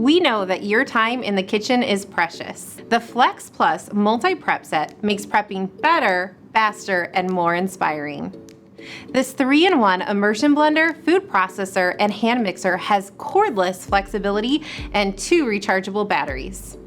We know that your time in the kitchen is precious. The Flex Plus multi-prep set makes prepping better, faster, and more inspiring. This 3-in-1 immersion blender, food processor, and hand mixer has cordless flexibility and 2 rechargeable batteries.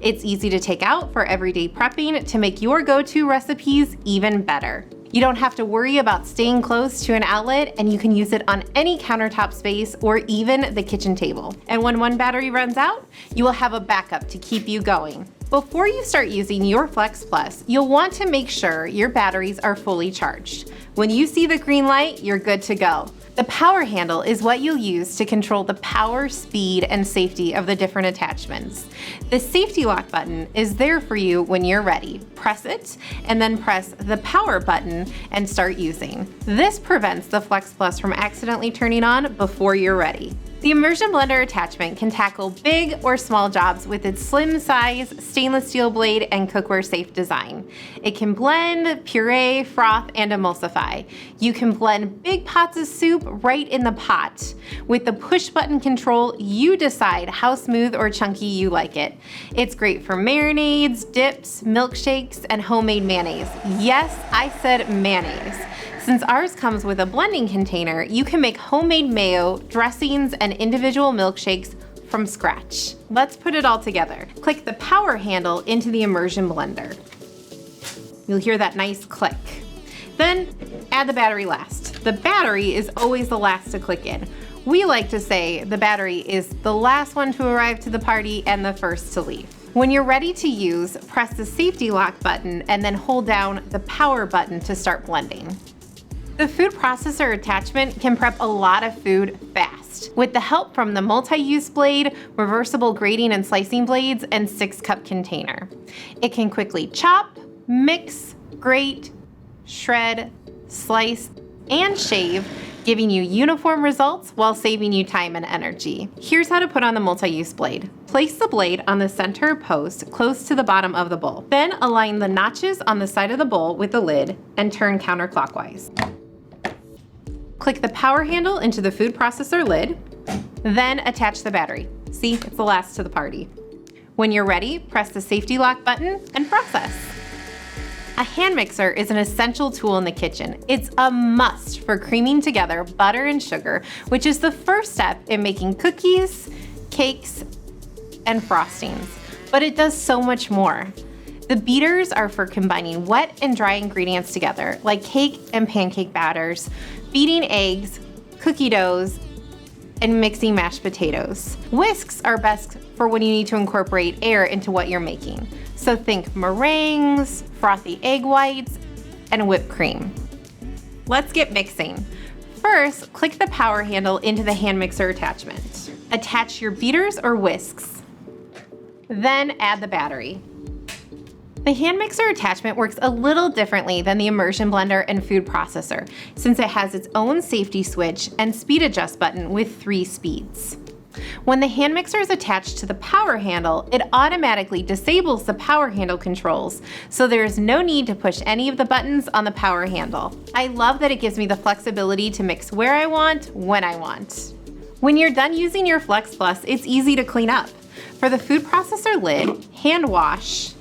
It's easy to take out for everyday prepping to make your go-to recipes even better. You don't have to worry about staying close to an outlet, and you can use it on any countertop space or even the kitchen table. And when one battery runs out, you will have a backup to keep you going. Before you start using your Flex Plus, you'll want to make sure your batteries are fully charged. When you see the green light, you're good to go. The power handle is what you'll use to control the power, speed, and safety of the different attachments. The safety lock button is there for you when you're ready. Press it, and then press the power button and start using. This prevents the Flex Plus from accidentally turning on before you're ready. The Immersion Blender attachment can tackle big or small jobs with its slim size, stainless steel blade, and cookware safe design. It can blend, puree, froth, and emulsify. You can blend big pots of soup right in the pot. With the push button control, you decide how smooth or chunky you like it. It's great for marinades, dips, milkshakes, and homemade mayonnaise. Yes, I said mayonnaise. Since ours comes with a blending container, you can make homemade mayo, dressings, and individual milkshakes from scratch. Let's put it all together. Click the power handle into the Immersion Blender. You'll hear that nice click. Then add the battery last. The battery is always the last to click in. We like to say the battery is the last one to arrive to the party and the first to leave. When you're ready to use, press the safety lock button and then hold down the power button to start blending. The food processor attachment can prep a lot of food fast. With the help from the multi-use blade, reversible grating and slicing blades, and 6-cup container. It can quickly chop, mix, grate, shred, slice, and shave, giving you uniform results while saving you time and energy. Here's how to put on the multi-use blade. Place the blade on the center post close to the bottom of the bowl. Then align the notches on the side of the bowl with the lid and turn counterclockwise. Click the power handle into the food processor lid, then attach the battery. See, it's the last to the party. When you're ready, press the safety lock button and process. A hand mixer is an essential tool in the kitchen. It's a must for creaming together butter and sugar, which is the first step in making cookies, cakes, and frostings. But it does so much more. The beaters are for combining wet and dry ingredients together, like cake and pancake batters, beating eggs, cookie doughs, and mixing mashed potatoes. Whisks are best for when you need to incorporate air into what you're making. So think meringues, frothy egg whites, and whipped cream. Let's get mixing. First, click the power handle into the hand mixer attachment. Attach your beaters or whisks. Then add the battery. The hand mixer attachment works a little differently than the Immersion Blender and food processor, since it has its own safety switch and speed adjust button with 3 speeds. When the hand mixer is attached to the power handle, it automatically disables the power handle controls, so there is no need to push any of the buttons on the power handle. I love that it gives me the flexibility to mix where I want, when I want. When you're done using your Flex Plus, it's easy to clean up. For the food processor lid, hand wash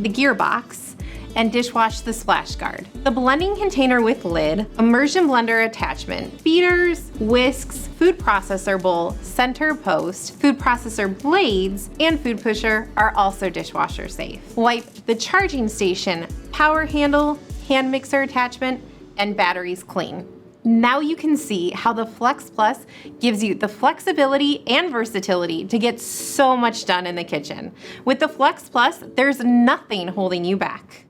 the gearbox, and dishwash the splash guard. The blending container with lid, Immersion Blender attachment, beaters, whisks, food processor bowl, center post, food processor blades, and food pusher are also dishwasher safe. Wipe the charging station, power handle, hand mixer attachment, and batteries clean. Now you can see how the Flex Plus gives you the flexibility and versatility to get so much done in the kitchen. With the Flex Plus, there's nothing holding you back.